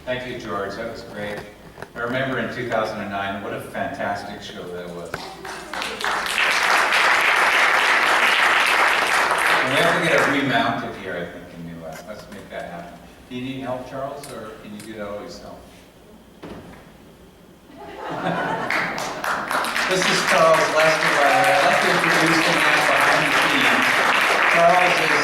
Thank you, George. That was great. I remember in 2009, what a fantastic show that was. And we have to get it remounted here, I think, in the US. Let's make that happen. Do you need help, Charles, or can you do that all yourself? This is Charles Lester, by the way. I'd like to introduce the man behind the scenes. Charles is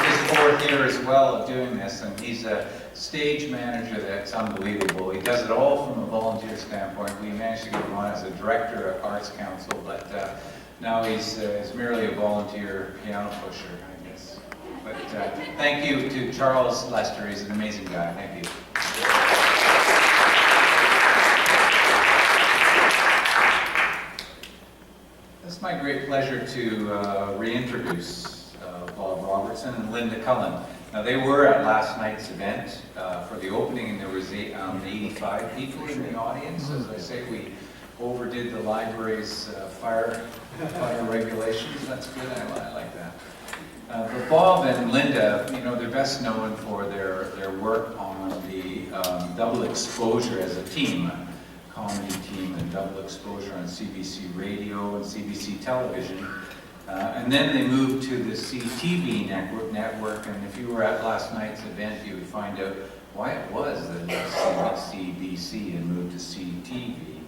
his fourth year as well of doing this, and he's a stage manager that's unbelievable. He does it all from a volunteer standpoint. We managed to get him on as a director at Arts Council, but now he's merely a volunteer piano pusher, I guess. But thank you to Charles Lester. He's an amazing guy. Thank you. It's my great pleasure to reintroduce Bob Robertson and Linda Cullen. Now, they were at last night's event for the opening, and there was 85 people in the audience. As I say, we overdid the library's fire regulations. That's good. I like that. But Bob and Linda, you know, they're best known for their work on the Double Exposure as a team. Comedy team and Double Exposure on CBC Radio and CBC Television. And then they moved to the CTV network, and if you were at last night's event, you would find out why it was that CBC and moved to CTV.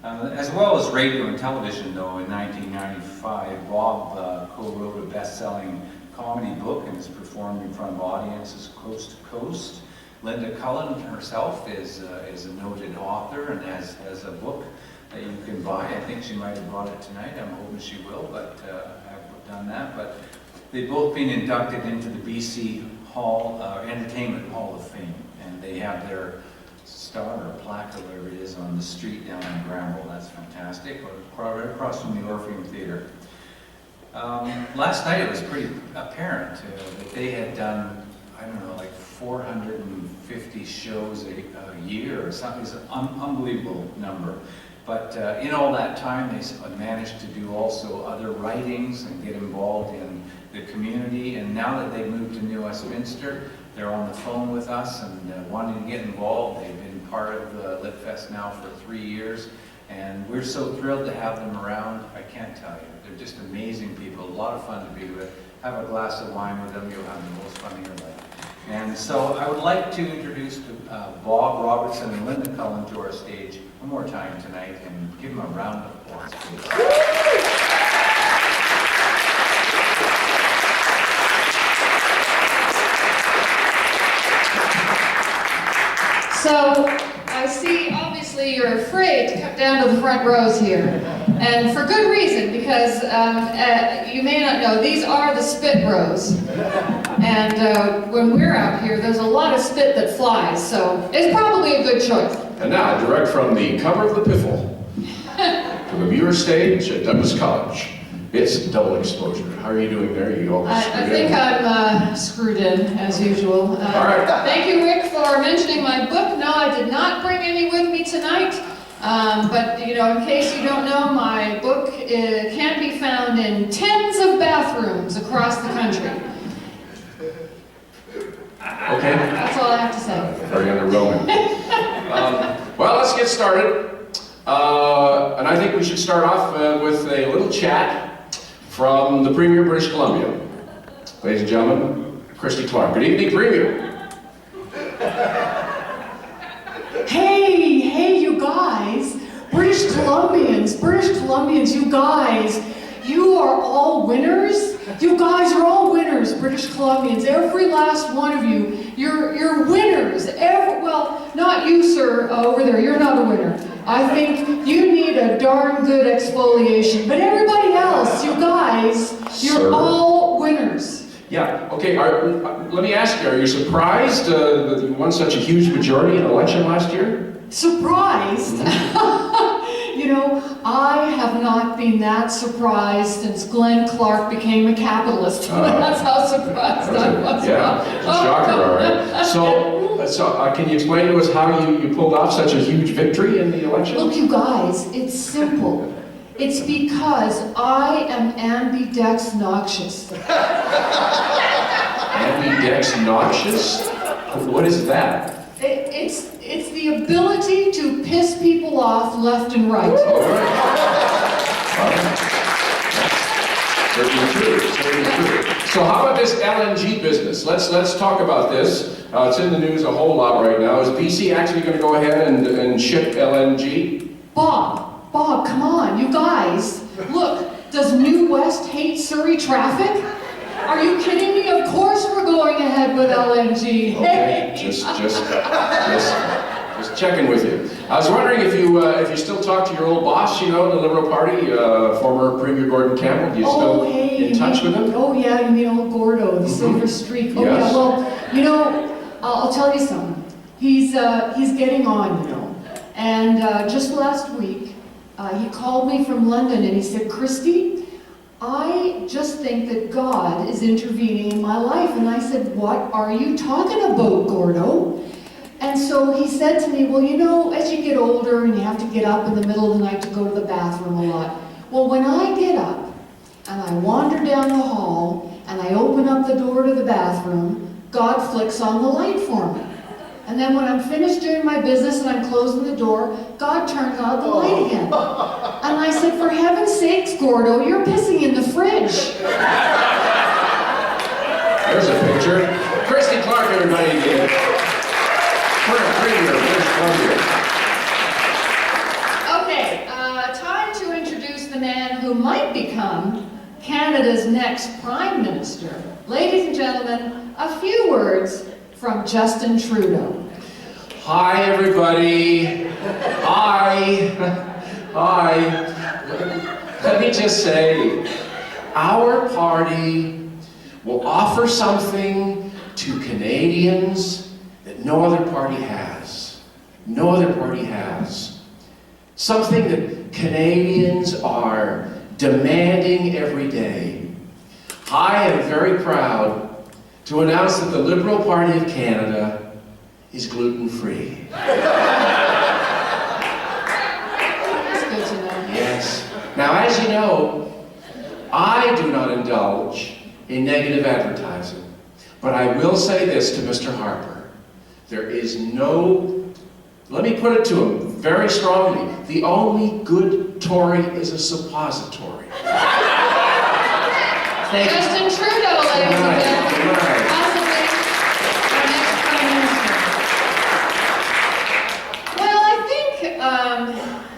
As well as radio and television, though, in 1995, Bob co-wrote a best-selling comedy book and has performed in front of audiences coast to coast. Linda Cullen herself is a noted author and has a book that you can buy. I think she might have bought it tonight. I'm hoping she will, but I haven't done that. But they've both been inducted into the BC Entertainment Hall of Fame, and they have their star or plaque or whatever it is on the street down in Granville. That's fantastic. Right across from the Orpheum Theatre. Last night it was pretty apparent that they had done, I don't know, like 450 shows a year or something. It's an unbelievable number. But in all that time, they managed to do also other writings and get involved in the community. And now that they've moved to New Westminster, they're on the phone with us and wanting to get involved. They've been part of the Litfest now for 3 years. And we're so thrilled to have them around. I can't tell you. They're just amazing people, a lot of fun to be with. Have a glass of wine with them, you'll have the most fun of your life. And so I would like to introduce Bob Robertson and Linda Cullen to our stage one more time tonight and give them a round of applause, please. So I see obviously you're afraid to come down to the front rows here. And for good reason, because you may not know, these are the spit rows. And when we're out here, there's a lot of spit that flies, so it's probably a good choice. And now, direct from the cover of the Piffle to the viewer stage at Douglas College, it's Double Exposure. How are you doing there? You all I think I'm screwed in, as usual. All right. Thank you, Rick, for mentioning my book. No, I did not bring any with me tonight. But, you know, in case you don't know, my book can be found in tens of bathrooms across the country. Okay. That's all I have to say. Very underwhelming. Well, let's get started. And I think we should start off with a little chat from the Premier of British Columbia. Ladies and gentlemen, Christy Clark. Good evening, Premier. Hey, you guys, British Columbians, you guys, you are all winners. You guys are all winners, British Columbians, every last one of you. You're winners. Well, not you, sir, over there, you're not a winner. I think you need a darn good exfoliation. But everybody else, you guys, you're all winners. Yeah, okay, let me ask you, are you surprised that you won such a huge majority in the election last year? Surprised? You know, I have not been that surprised since Glenn Clark became a capitalist. That's how surprised I was. Yeah, it's a shocker, all right. So can you explain to us how you pulled off such a huge victory in the election? Look, you guys, it's simple. It's because I am ambidextrous. Ambidextrous? What is that? It's the ability to piss people off left and right. All right. Certainly true, certainly true. So how about this LNG business? Let's talk about this. It's in the news a whole lot right now. Is BC actually going to go ahead and ship LNG? Bob, come on, you guys. Look, does New West hate Surrey traffic? Are you kidding me? Of course we're going ahead with LNG. Okay, just checking with you. I was wondering if you still talk to your old boss, you know, in the Liberal Party, former Premier Gordon Campbell. Do you still in touch with him? Oh yeah, you mean old Gordo, the silver streak. Oh Yes. yeah, well, you know, I'll tell you something. He's getting on, you know. And just last week, he called me from London and he said, Christy, I just think that God is intervening in my life. And I said, what are you talking about, Gordo? And so he said to me, well, you know, as you get older and you have to get up in the middle of the night to go to the bathroom a lot. Well, when I get up and I wander down the hall and I open up the door to the bathroom, God flicks on the light for me. And then when I'm finished doing my business and I'm closing the door, God turns on the light again. And I said, for heaven's sakes, Gordo, you're pissing in the fridge. There's a picture. Christy Clark, everybody. Current Premier of British Columbia. Okay, time to introduce the man who might become Canada's next Prime Minister. Ladies and gentlemen, a few words from Justin Trudeau. Hi, everybody. Hi. Let me just say, our party will offer something to Canadians that no other party has. No other party has. Something that Canadians are demanding every day. I am very proud to announce that the Liberal Party of Canada is gluten-free. That's good to know. Yes. Now, as you know, I do not indulge in negative advertising, but I will say this to Mr. Harper. There is no, let me put it to him very strongly, the only good Tory is a suppository. Thank you. Justin Trudeau, ladies and gentlemen. Right. Possibly our next Prime Minister. Well, I think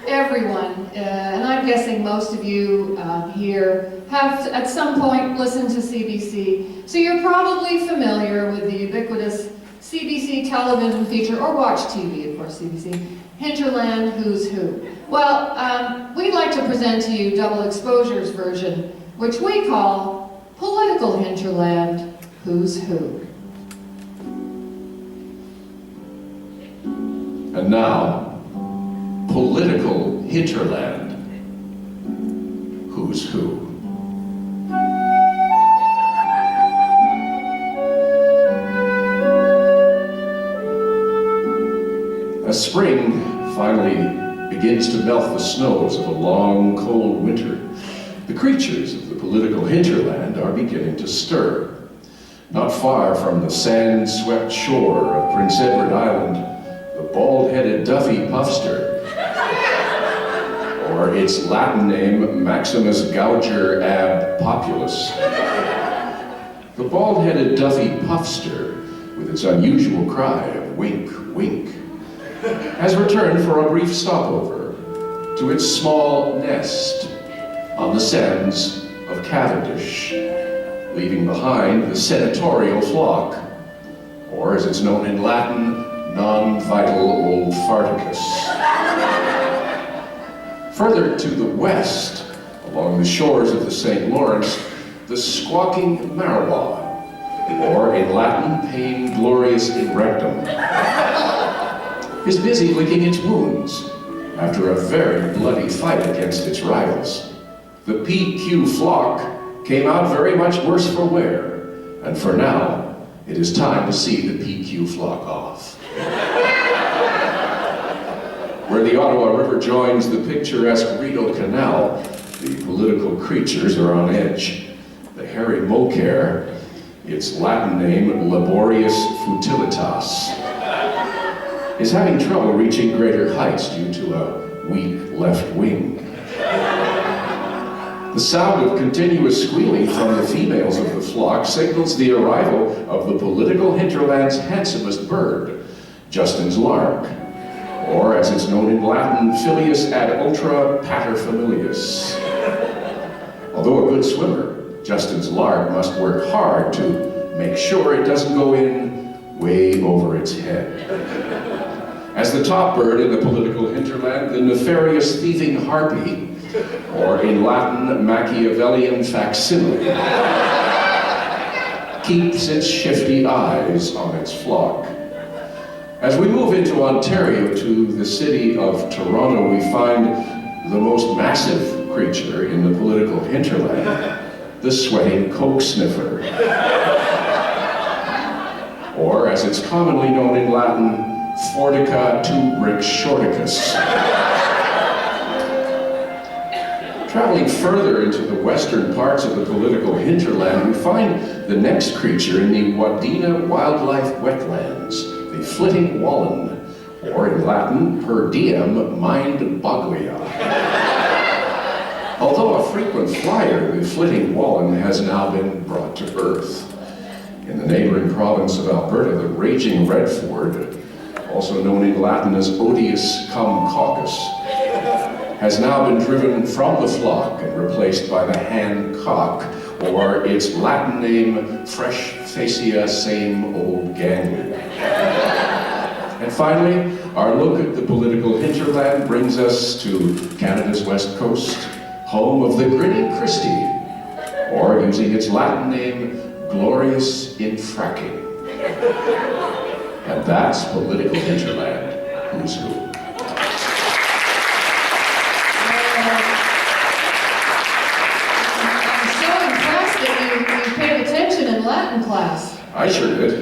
everyone, and I'm guessing most of you here, have at some point listened to CBC. So you're probably familiar with the ubiquitous CBC television feature, or watch TV, of course, CBC, Hinterland Who's Who. Well, we'd like to present to you Double Exposure's version, which we call Political Hinterland Who's Who. And now, Political Hinterland Who's Who. As spring finally begins to melt the snows of a long, cold winter, the creatures of the political hinterland are beginning to stir. Not far from the sand-swept shore of Prince Edward Island, the bald-headed Duffy puffster, or its Latin name, Maximus Gauger ab Populus. The bald-headed Duffy puffster, with its unusual cry of wink, wink, has returned for a brief stopover to its small nest on the sands of Cavendish, leaving behind the senatorial flock, or as it's known in Latin, non-vital old farticus. Further to the west, along the shores of the St. Lawrence, the squawking Marwa, or in Latin, pain glorious in rectum, is busy licking its wounds after a very bloody fight against its rivals. The PQ flock came out very much worse for wear, and for now, it is time to see the PQ flock off. Where the Ottawa River joins the picturesque Rideau Canal, the political creatures are on edge. The hairy mocaire, its Latin name, Laborius futilitas, is having trouble reaching greater heights due to a weak left wing. The sound of continuous squealing from the females of the flock signals the arrival of the political hinterland's handsomest bird, Justin's lark, or as it's known in Latin, Filius ad ultra paterfamilias. Although a good swimmer, Justin's lark must work hard to make sure it doesn't go in way over its head. As the top bird in the political hinterland, the nefarious thieving harpy, or in Latin, Machiavellian facsimile, keeps its shifty eyes on its flock. As we move into Ontario to the city of Toronto, we find the most massive creature in the political hinterland, the sweating coke sniffer. Or, as it's commonly known in Latin, Fortica tubrix shorticus. Traveling further into the western parts of the political hinterland, we find the next creature in the Wadena wildlife wetlands, the flitting wallen, or in Latin, per diem mind boglia. Although a frequent flyer, the flitting wallen has now been brought to earth. In the neighboring province of Alberta, the raging redford, also known in Latin as Odious cum caucus, has now been driven from the flock and replaced by the hand cock, or its Latin name, Fresh Facia Same Old Ganglia. And finally, our look at the political hinterland brings us to Canada's west coast, home of the grinning Christie, or using its Latin name, Glorious in Fracking. And that's political hinterland. Who's who? I'm so impressed that you paid attention in Latin class. I sure did.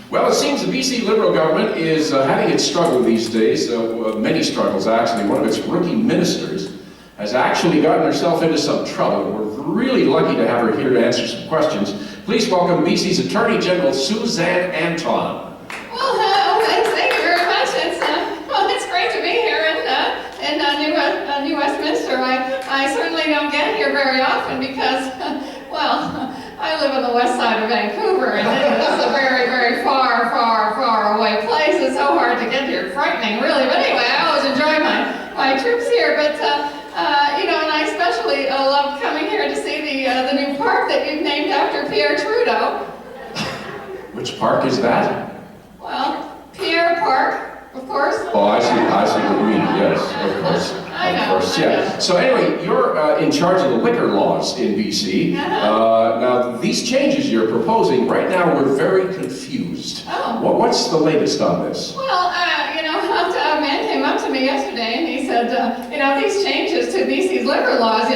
Well, it seems the BC Liberal government is having its struggle these days, many struggles actually. One of its rookie ministers has actually gotten herself into some trouble. We're really lucky to have her here to answer some questions. Please welcome BC's Attorney General Suzanne Anton. Well, thank you very much. It's great to be here in New Westminster. I certainly don't get here very often because, well, I live on the west side of Vancouver, and this is a very, very far, far, far away place. It's so hard to get here. Frightening, really. But anyway, I always enjoy my trips here. But and I especially love coming here to see the new park that you've named after Pierre Trudeau. Which park is that? Well, Pierre Park, of course. Oh, I see what you mean. Yes, of course. I know. Of course, yeah. So anyway, you're in charge of the liquor laws in BC. Now, these changes you're proposing, right now we're very confused. Oh. What's the latest on this? Well, a man came up to me yesterday and he said, these changes to BC's liquor laws, you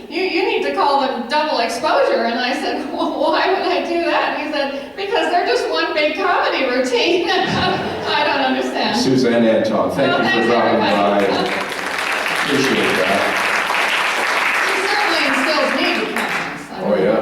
need to call them double exposure. And I said, well, why would I do that? And he said, because they're just one big comedy routine. I don't understand. Suzanne Anton, thank you for dropping by. Appreciate that. She certainly instills me with confidence. Oh, yeah.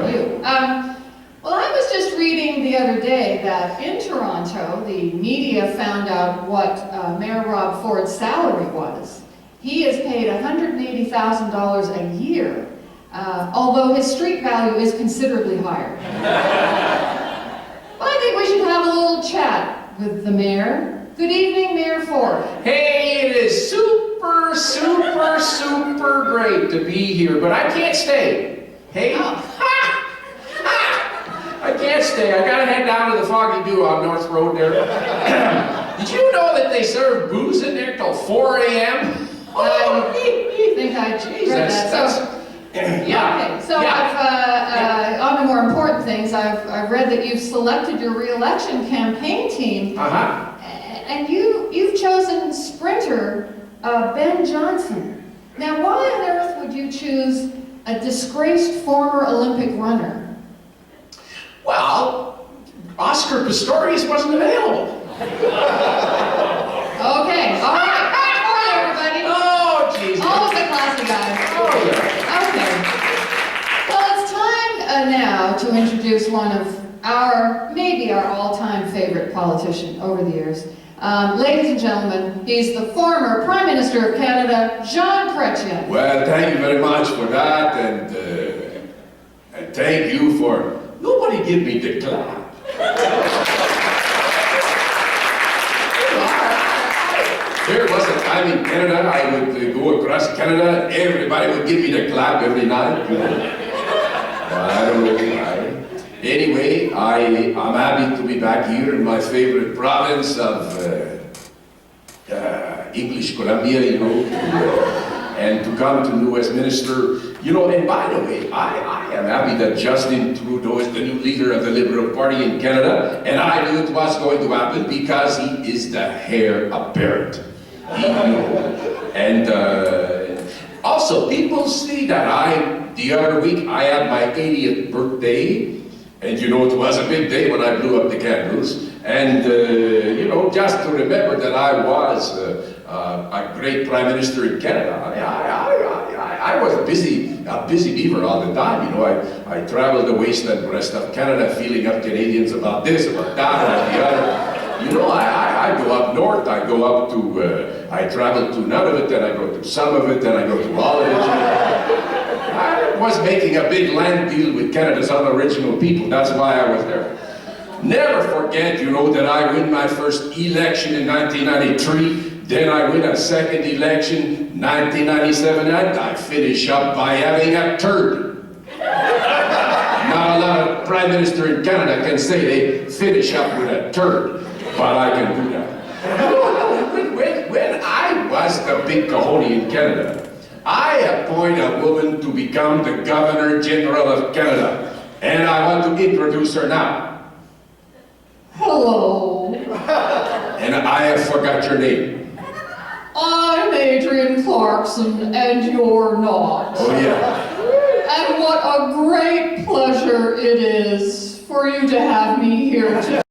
Well, I was just reading the other day that in Toronto, the media found out what Mayor Rob Ford's salary was. He is paid $180,000 a year, although his street value is considerably higher. Well, I think we should have a little chat with the mayor. Good evening, Mayor Ford. Hey, it is super, super, super great to be here, but I can't stay. Hey, I can't stay. I gotta head down to the Foggy Dew on North Road there. Did you know that they serve booze in there till 4 a.m.? I think I read that. Yeah. Okay, so on to more important things, I've read that you've selected your re-election campaign team. Uh-huh. And you've chosen sprinter Ben Johnson. Now, why on earth would you choose a disgraced former Olympic runner? Well, Oscar Pistorius wasn't available. Okay, all right. All right, everybody. Oh, jeez. Always a classy guy. Oh, yeah. Okay. Well, it's time now to introduce one of maybe our all-time favorite politician over the years. Ladies and gentlemen, he's the former Prime Minister of Canada, Jean Chrétien. Well, thank you very much for that, and thank you for... Nobody give me the clap. There was a time in Canada, I would go across Canada, everybody would give me the clap every night. Well, I don't know why. Anyway, I'm happy to be back here in my favorite province of English Columbia, you know, and to come to Westminster. You know, and by the way, I am happy that Justin Trudeau is the new leader of the Liberal Party in Canada, and I knew it was going to happen because he is the heir apparent. And also, people see that the other week, I had my 80th birthday, and you know, it was a big day when I blew up the candles, and you know, just to remember that I was a great Prime Minister in Canada. I was a busy beaver all the time, you know. I traveled the wasteland the rest of Canada, feeling up Canadians about this, about that, about the other. You know, I go up north, I go up to, I travel to none of it, then I go to some of it, then I go to all of it. I was making a big land deal with Canada's unoriginal people, that's why I was there. Never forget, you know, that I win my first election in 1993, then I win a second election, 1997, and I finish up by having a turd. Not a lot of Prime Minister in Canada can say they finish up with a turd. But I can do that. When I was the big cojones in Canada, I appoint a woman to become the Governor General of Canada. And I want to introduce her now. Hello. And I have forgot your name. I'm Adrian Clarkson, and you're not. Oh yeah. And what a great pleasure it is for you to have me here today.